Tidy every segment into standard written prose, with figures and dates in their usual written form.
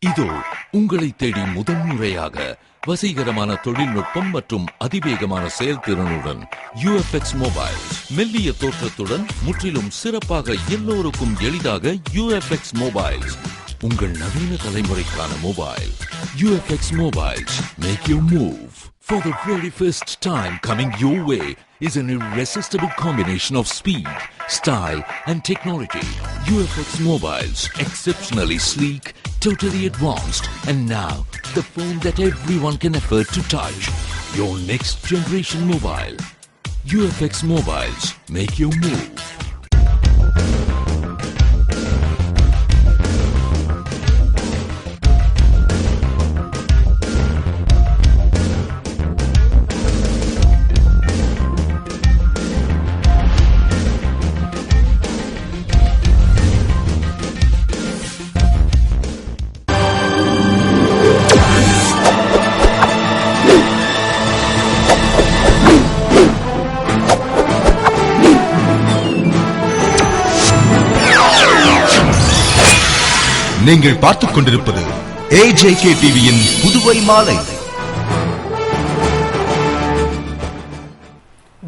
இதோ உங்களை தேடி முதன்முறையாக வசீகரமான தொழில்நுட்பம் மற்றும் அதிவேகமான செயல்திறனுடன் UFX மொபைல் மெல்லிய தோற்றத்துடன் முற்றிலும் சிறப்பாக எல்லோருக்கும் எளிதாக UFX மொபைல் உங்கள் நவீன தலைமுறைக்கான mobile UFX Mobiles make your move. For the very first time coming your way is an irresistible combination of speed, style and technology. UFX Mobiles, exceptionally sleek, totally advanced, and now the phone that everyone can afford to touch. Your next generation mobile. UFX Mobiles, make your move. நீங்கள் பார்த்துக் கொண்டிருப்பது AJK டிவியின் புதுவை மாலை.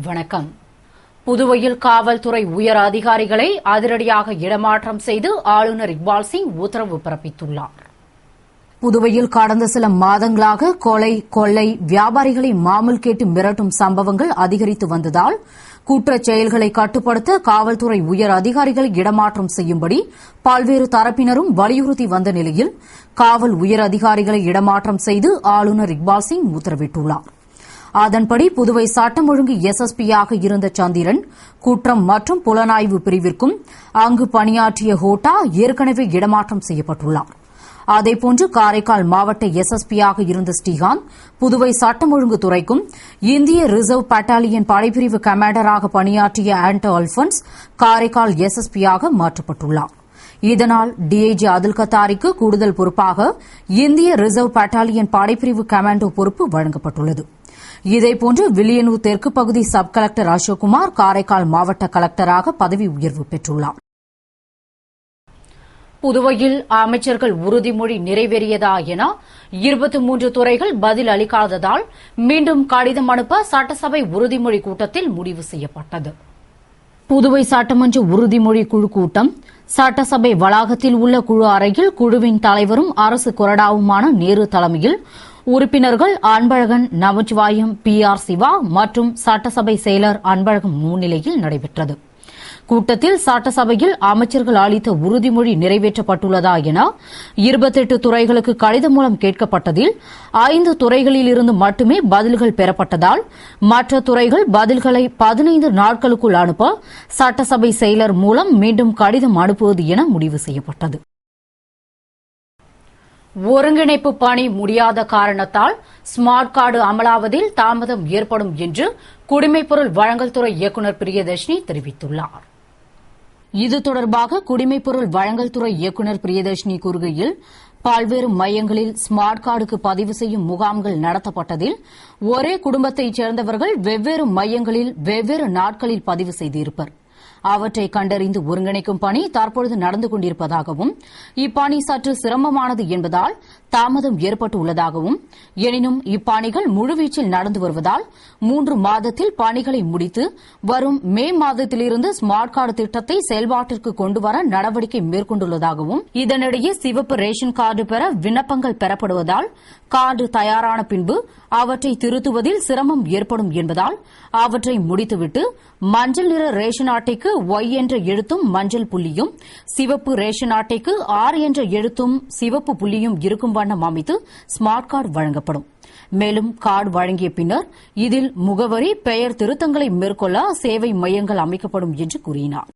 வணக்கம். புதுவையில் காவல்துறை உயர் அதிகாரிகளை அதிரடியாக இடமாற்றம் செய்து ஆளுநர் இக்பால் சிங் உத்தரவு பிறப்பித்துள்ளார். புதுவையில் கடந்த சில மாதங்களாக கொலை, கொள்ளை, வியாபாரிகளை மாமூல் கேட்டு மிரட்டும் சம்பவங்கள் அதிகரித்து வந்ததால் குற்றச் செயல்களை கட்டுப்படுத்த காவல்துறை உயர் அதிகாரிகளை இடமாற்றம் செய்யும்படி பல்வேறு தரப்பினரும் வலியுறுத்தி வந்த நிலையில் காவல் உயர் அதிகாரிகளை இடமாற்றம் செய்து ஆளுநர் இக்பால் சிங் உத்தரவிட்டுள்ளார். அதன்படி புதுவை சட்டம் ஒழுங்கு SSP-யாக இருந்த சந்திரன் குற்றம் மற்றும் புலனாய்வு பிரிவிற்கும் அங்கு பணியாற்றிய ஹோட்டா ஏற்கனவே இடமாற்றம் செய்யப்பட்டுள்ளார். அதேபோன்று காரைக்கால் மாவட்ட SSP-யாக இருந்த ஸ்ரீகாந்த் புதுவை சட்டம் ஒழுங்கு துறைக்கும் இந்திய ரிசர்வ் பட்டாலியன் படைப்பிரிவு கமாண்டராக பணியாற்றிய ஆண்டோ அல்போன்ஸ் காரைக்கால் SSP-யாக மாற்றப்பட்டுள்ளார். இதனால் DIG அதுல் கத்தாரிக்கு கூடுதல் பொறுப்பாக இந்திய ரிசர்வ் பட்டாலியன் படைப்பிரிவு கமாண்டோ பொறுப்பு வழங்கப்பட்டுள்ளது. இதேபோன்று வில்லியனூர் தெற்கு பகுதி சப் கலெக்டர் அசோக்குமார் காரைக்கால் மாவட்ட கலெக்டராக பதவி உயர்வு பெற்றுள்ளார். புதுவையில் அமைச்சர்கள் உறுதிமொழி நிறைவேறியதா என 23 துறைகள் பதில் அளிக்காததால் மீண்டும் கடிதம் அனுப்ப சட்டசபை உறுதிமொழி கூட்டத்தில் முடிவு செய்யப்பட்டது. புதுவை சட்டமன்ற உறுதிமொழி குழு கூட்டம் சட்டசபை வளாகத்தில் உள்ள குழு அறையில் குழுவின் தலைவரும் அரசு கொறடாவுமான நேரு தலைமையில் உறுப்பினர்கள் அன்பழகன், நமச்சிவாயம், PR சிவா மற்றும் சட்டசபை செயலர் அன்பழகன் முன்னிலையில் நடைபெற்றது. கூட்டத்தில் சட்டசபையில் அமைச்சர்கள் அளித்த உறுதிமொழி நிறைவேற்றப்பட்டுள்ளதா என 28 துறைகளுக்கு கடிதம் மூலம் கேட்கப்பட்டதில் 5 துறைகளில் இருந்து மட்டுமே பதில்கள் பெறப்பட்டதால் மற்ற துறைகள் பதில்களை 15 நாட்களுக்குள் அனுப்ப சட்டசபை செயலர் மூலம் மீண்டும் கடிதம் அனுப்புவது என முடிவு செய்யப்பட்டது. ஒருங்கிணைப்பு பணி முடியாத காரணத்தால் ஸ்மார்ட் கார்டு அமலாவதில் தாமதம் ஏற்படும் என்று குடிமைப்பொருள் வழங்கல் துறை இயக்குநர் பிரியதர்ஷினி தெரிவித்துள்ளார். இது தொடர்பாக குடிமைப்பொருள் வழங்கல் துறை இயக்குநர் பிரியதர்ஷினி கூறுகையில், பல்வேறு மையங்களில் ஸ்மார்ட் கார்டுக்கு பதிவு செய்யும் முகாம்கள் நடத்தப்பட்டதில் ஒரே குடும்பத்தைச் சேர்ந்தவர்கள் வெவ்வேறு மையங்களில் வெவ்வேறு நாட்களில் பதிவு செய்திருப்பர். அவற்றை கண்டறிந்து ஒருங்கிணைக்கும் பணி தற்பொழுது நடந்து கொண்டிருப்பதாகவும் இப்பணி சற்று சிரமமானது என்பதால் தாமதம் ஏற்பட்டுள்ளதாகவும், எனினும் இப்பணிகள் முழுவீச்சில் நடந்து வருவதால் 3 மாதத்தில் பணிகளை முடித்து வரும் மே மாதத்திலிருந்து ஸ்மார்ட் கார்டு திட்டத்தை செயல்பாட்டிற்கு கொண்டுவர நடவடிக்கை மேற்கொண்டுள்ளதாகவும், இதனிடையே சிவப்பு ரேஷன் கார்டு பெற விண்ணப்பங்கள் பெறப்படுவதால் கார்டு தயாரான பின்பு அவற்றை திருத்துவதில் சிரமம் ஏற்படும் என்பதால் அவற்றை முடித்துவிட்டு மஞ்சள் நிற ரேஷன் அட்டைக்கு Y என்ற எழுத்தும் மஞ்சள் புள்ளியும், சிவப்பு ரேஷன் அட்டைக்கு R என்ற எழுத்தும் சிவப்பு புள்ளியும் இருக்கும் வண்ணம் அமைத்து ஸ்மார்ட் கார்டு வழங்கப்படும். மேலும் கார்டு வழங்கிய பின்னர் இதில் முகவரி, பெயர் திருத்தங்களை மேற்கொள்ள சேவை மையங்கள் அமைக்கப்படும் என்று கூறினார்.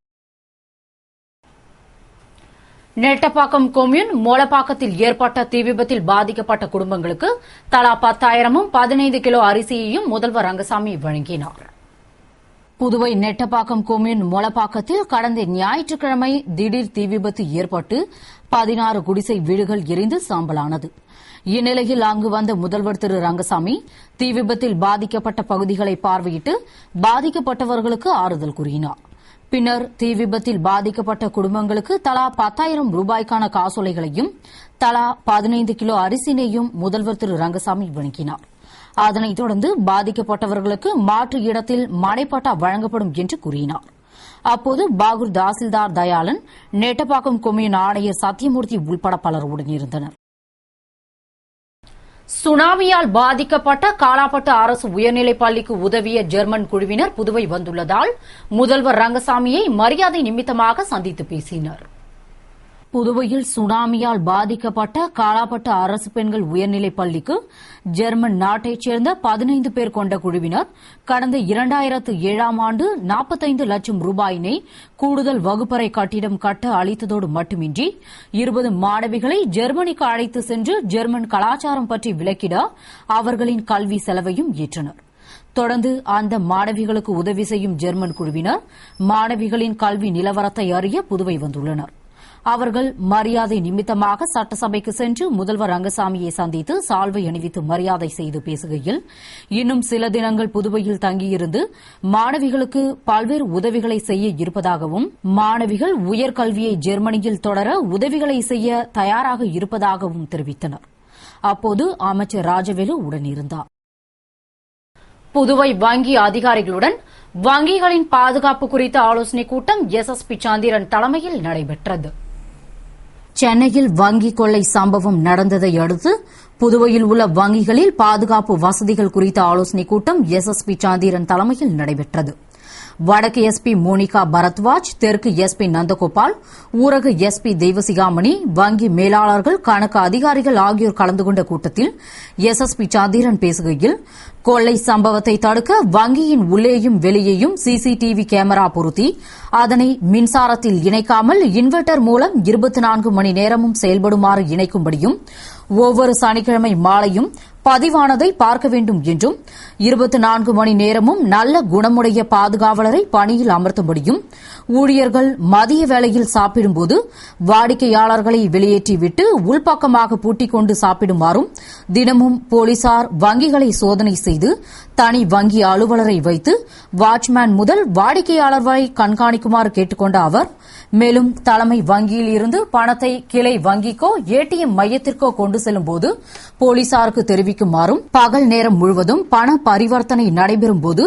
நெட்டப்பாக்கம் கொம்யூன் மோலப்பாக்கத்தில் ஏற்பட்ட தீ விபத்தில் பாதிக்கப்பட்ட குடும்பங்களுக்கு தலா 10,000 15 கிலோ அரிசியையும் முதல்வர் ரங்கசாமி வழங்கினார். புதுவை நெட்டப்பாக்கம் கொம்யூன் மோலப்பாக்கத்தில் கடந்த ஞாயிற்றுக்கிழமை திடீர் தீ விபத்து ஏற்பட்டு 16 குடிசை வீடுகள் எரிந்து சாம்பலானது. இந்நிலையில் அங்கு வந்த முதல்வர் திரு ரங்கசாமி தீ விபத்தில் பாதிக்கப்பட்ட பகுதிகளை பார்வையிட்டு பாதிக்கப்பட்டவர்களுக்கு ஆறுதல் கூறினார். பின்னர் தீ விபத்தில் பாதிக்கப்பட்ட குடும்பங்களுக்கு தலா 10,000 ரூபாய்க்கான காசோலைகளையும் தலா 15 கிலோ அரிசினையும் முதல்வர் திரு ரங்கசாமி வழங்கினார். அதனைத் தொடர்ந்து பாதிக்கப்பட்டவர்களுக்கு மாற்று இடத்தில் மனைப்பட்டா வழங்கப்படும் என்று கூறினார். அப்போது பாகூர் தாசில்தார் தயாளன், நெட்டப்பாக்கம் கொம்யூன் ஆணையர் சத்தியமூர்த்தி உள்பட பலர் உடனிருந்தனர். சுனாமியால் பாதிக்கப்பட்ட காலாப்பட்டு அரசு உயர்நிலைப் பள்ளிக்கு உதவிய ஜெர்மன் குழுவினர் புதுவை வந்துள்ளதால் முதல்வர் ரங்கசாமியை மரியாதை நிமித்தமாக சந்தித்து பேசினர். புதுவையில் சுனாமியால் பாதிக்கப்பட்ட காலாப்பட்டு அரசு பெண்கள் உயர்நிலைப் பள்ளிக்கு ஜெர்மன் நாட்டைச் சேர்ந்த 15 பேர் கொண்ட குழுவினர் கடந்த 2007ஆம் ஆண்டு 45 லட்சம் ரூபாயினை கூடுதல் வகுப்பறை கட்டிடம் கட்ட அளித்ததோடு மட்டுமின்றி 20 மாணவிகளை ஜெர்மனிக்கு அழைத்து சென்று ஜெர்மன் கலாச்சாரம் பற்றி விளக்கிட அவர்களின் கல்வி செலவையும் ஏற்றனர். தொடர்ந்து அந்த மாணவிகளுக்கு உதவி செய்யும் ஜெர்மன் குழுவினர் மாணவிகளின் கல்வி நிலவரத்தை அறிய புதுவை வந்துள்ளனர். அவர்கள் மரியாதை நிமித்தமாக சட்டசபைக்கு சென்று முதல்வர் ரங்கசாமியை சந்தித்து சால்வை அணிவித்து மரியாதை செய்து பேசுகையில், இன்னும் சில தினங்கள் புதுவையில் தங்கியிருந்து மாணவிகளுக்கு பல்வேறு உதவிகளை செய்ய இருப்பதாகவும், மாணவிகள் உயர்கல்வியை ஜெர்மனியில் தொடர உதவிகளை செய்ய தயாராக இருப்பதாகவும் தெரிவித்தனர். அப்போது அமைச்சர் ராஜவேலு உடனிருந்தார். புதுவை வங்கி அதிகாரிகளுடன் வங்கிகளின் பாதுகாப்பு குறித்த ஆலோசனைக் கூட்டம் SSP சந்திரன் தலைமையில் நடைபெற்றது. சென்னையில் வங்கி கொள்ளை சம்பவம் நடந்ததை அடுத்து புதுவையில் உள்ள வங்கிகளில் பாதுகாப்பு வசதிகள் குறித்த ஆலோசனைக் கூட்டம் SSP சந்திரன் தலைமையில் நடைபெற்றது. வடக்கு SP மோனிகா பரத்வாஜ், தெற்கு SP நந்தகோபால், ஊரக SP தெய்வசிகாமணி, வங்கி மேலாளர்கள், கணக்கு அதிகாரிகள் ஆகியோர் கலந்து கொண்ட கூட்டத்தில் SSP சந்திரன் பேசுகையில், கொள்ளை சம்பவத்தை தடுக்க வங்கியின் உள்ளேயும் வெளியேயும் CCTV கேமரா பொருத்தி அதனை மின்சாரத்தில் இணைக்காமல் இன்வெர்ட்டர் மூலம் 24 மணி நேரமும் செயல்படுமாறு இணைக்கும்படியும், ஒவ்வொரு சனிக்கிழமை மாலையும் பதிவானதை பார்க்க வேண்டும் என்றும், 24 மணி நேரமும் நல்ல குணமுடைய பாதுகாவலரை பணியில் அமர்த்தும்படியும், ஊழியர்கள் மதிய வேளையில் சாப்பிடும்போது வாடிக்கையாளர்களை வெளியேற்றிவிட்டு உள்பக்கமாக பூட்டிக் கொண்டு சாப்பிடுமாறும், தினமும் போலீசார் வங்கிகளை சோதனை செய்து தனி வங்கி அலுவலரை வைத்து வாட்ச்மேன் முதல் வாடிக்கையாளர் வரை கண்காணிக்குமாறு கேட்டுக் கொண்ட அவர், மேலும் தலைமை வங்கியில் இருந்து பணத்தை கிளை வங்கிக்கோ ATM மையத்திற்கோ கொண்டு செல்லும்போது போலீசாருக்கு தெரிவிக்குமாறும், பகல் நேரம் முழுவதும் பண பரிவர்த்தனை நடைபெறும்போது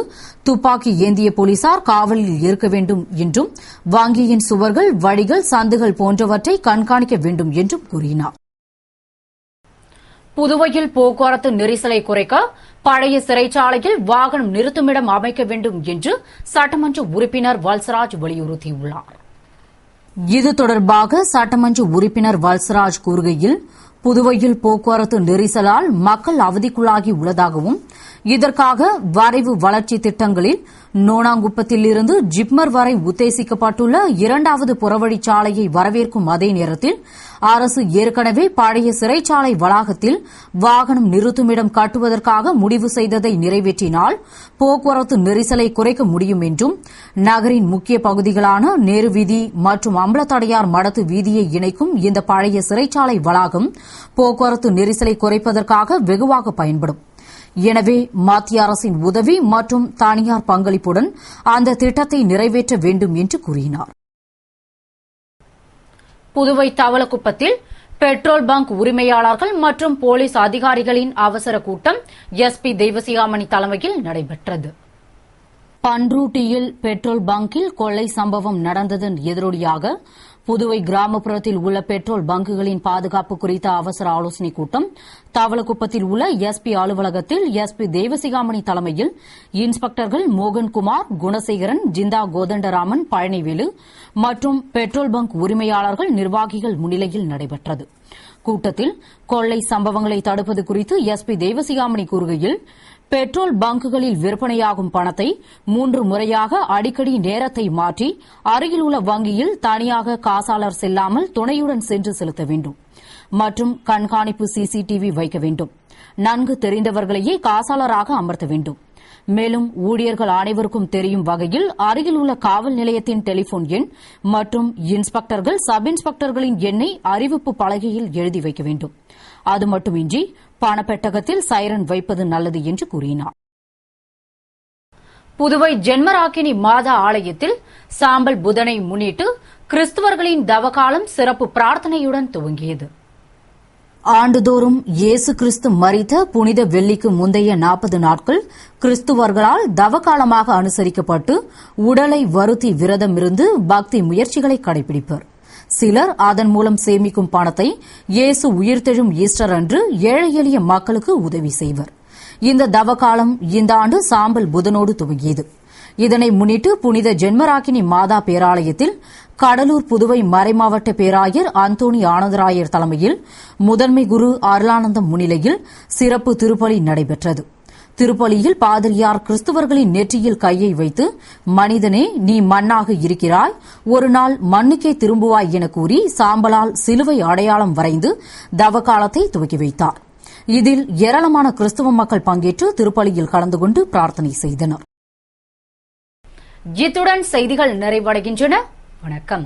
துப்பாக்கி ஏந்திய போலீசார் காவலில் இருக்க வேண்டும் என்றும், வங்கியின் சுவர்கள், வழிகள், சந்துகள் போன்றவற்றை கண்காணிக்க வேண்டும் என்றும் கூறினார். புதுவையில் போக்குவரத்து நெரிசலை குறைக்க பழைய சிறைச்சாலையில் வாகனம் நிறுத்துமிடம் அமைக்க வேண்டும் என்று சட்டமன்ற உறுப்பினர் வல்சராஜ் வலியுறுத்தியுள்ளார். இது தொடர்பாக சட்டமன்ற உறுப்பினர் வல்சராஜ் கூறுகையில், புதுவையில் போக்குவரத்து நெரிசலால் மக்கள் அவதிக்குள்ளாகி உள்ளதாகவும், இதற்காக வரைவு வளர்ச்சி திட்டங்களில் நோனாங்குப்பத்தில் இருந்து ஜிப்மர் வரை உத்தேசிக்கப்பட்டுள்ள 2வது புறவழிச்சாலையை வரவேற்கும் அதே நேரத்தில் அரசு ஏற்கனவே பழைய சிறைச்சாலை வளாகத்தில் வாகனம் நிறுத்துமிடம் கட்டுவதற்காக முடிவு செய்ததை நிறைவேற்றினால் போக்குவரத்து நெரிசலை குறைக்க முடியும் என்றும், நகரின் முக்கிய பகுதிகளான நேரு வீதி மற்றும் அம்பலத்தடையார் மடத்து வீதியை இணைக்கும் இந்த பழைய சிறைச்சாலை வளாகம் போக்குவரத்து நெரிசலை குறைப்பதற்காக வெகுவாக பயன்படும். எனவே மத்திய அரசின் உதவி மற்றும் தனியார் பங்களிப்புடன் அந்த திட்டத்தை நிறைவேற்ற வேண்டும் என்று கூறினார். புதுவை தவளக்குப்பத்தில் பெட்ரோல் பங்க் உரிமையாளர்கள் மற்றும் போலீஸ் அதிகாரிகளின் அவசர கூட்டம் SP தெய்வசிகாமணி தலைமையில் நடைபெற்றது. பன்ருட்டியில் பெட்ரோல் பங்கில் கொள்ளை சம்பவம் நடந்ததன் எதிரொலியாக புதுவை கிராமப்புறத்தில் உள்ள பெட்ரோல் பங்குகளின் பாதுகாப்பு குறித்த அவசர ஆலோசனைக் கூட்டம் தவளக்குப்பத்தில் உள்ள SP அலுவலகத்தில் SP தெய்வசிகாமணி தலைமையில் இன்ஸ்பெக்டர்கள் மோகன்குமார், குணசேகரன், ஜிந்தா கோதண்டராமன், பழனிவேலு மற்றும் பெட்ரோல் பங்க் உரிமையாளர்கள், நிர்வாகிகள் முன்னிலையில் நடைபெற்றது. கூட்டத்தில் கொள்ளை சம்பவங்களை தடுப்பது குறித்து SP தெய்வசிகாமணி கூறுகையில், பெட்ரோல் பங்குகளில் விற்பனையாகும் பணத்தை 3 முறையாக அடிக்கடி நேரத்தை மாற்றி அருகில் உள்ள வங்கியில் தனியாக காசாளர் செல்லாமல் துணையுடன் சென்று செலுத்த வேண்டும் மற்றும் கண்காணிப்பு CCTV வைக்க வேண்டும். நன்கு தெரிந்தவர்களையே காசாளராக அமர்த்த வேண்டும். மேலும் ஊழியர்கள் அனைவருக்கும் தெரியும் வகையில் அருகில் உள்ள காவல் நிலையத்தின் டெலிபோன் எண் மற்றும் இன்ஸ்பெக்டர்கள், சப் இன்ஸ்பெக்டர்களின் எண்ணை அறிவிப்பு பலகையில் எழுதி வைக்க வேண்டும். அது மட்டுமின்றி பணப்பெட்டகத்தில் சைரன் வைப்பது நல்லது என்று கூறினார். புதுவை ஜென்மராக்கினி மாதா ஆலயத்தில் சாம்பல் புதனை முன்னிட்டு கிறிஸ்துவர்களின் தவகாலம் சிறப்பு பிரார்த்தனையுடன் துவங்கியது. ஆண்டுதோறும் இயேசு கிறிஸ்து மரித்த புனித வெள்ளிக்கு முந்தைய 40 நாட்கள் கிறிஸ்துவர்களால் தவகாலமாக அனுசரிக்கப்பட்டு உடலை வருத்தி விரதமிருந்து பக்தி முயற்சிகளை கடைபிடிப்பர். சிலர் அதன் மூலம் சேமிக்கும் பணத்தை இயேசு உயிர்த்தெழும் ஈஸ்டர் அன்று ஏழை எளிய மக்களுக்கு உதவி செய்வர். இந்த தவகாலம் இந்த ஆண்டு சாம்பல் புதனோடு துவங்கியது. இதனை முன்னிட்டு புனித ஜென்மராக்கினி மாதா பேராலயத்தில் கடலூர் புதுவை மறைமாவட்ட பேராயர் அந்தோணி ஆனந்தராயர் தலைமையில் முதன்மை குரு அருளானந்தம் முன்னிலையில் சிறப்பு திருப்பலி நடைபெற்றது. திருப்பலியில் பாதிரியார் கிறிஸ்துவர்களின் நெற்றியில் கையை வைத்து, மனிதனே நீ மண்ணாக இருக்கிறாய், ஒரு நாள் மண்ணுக்கே திரும்புவாய் என கூறி சாம்பலால் சிலுவை அடையாளம் வரைந்து தவகாலத்தை துவக்கி வைத்தார். இதில் ஏராளமான கிறிஸ்துவ மக்கள் பங்கேற்று திருப்பலியில் கலந்து கொண்டு பிரார்த்தனை செய்தனர். இத்துடன் செய்திகள் நிறைவடைகின்றன. வணக்கம்.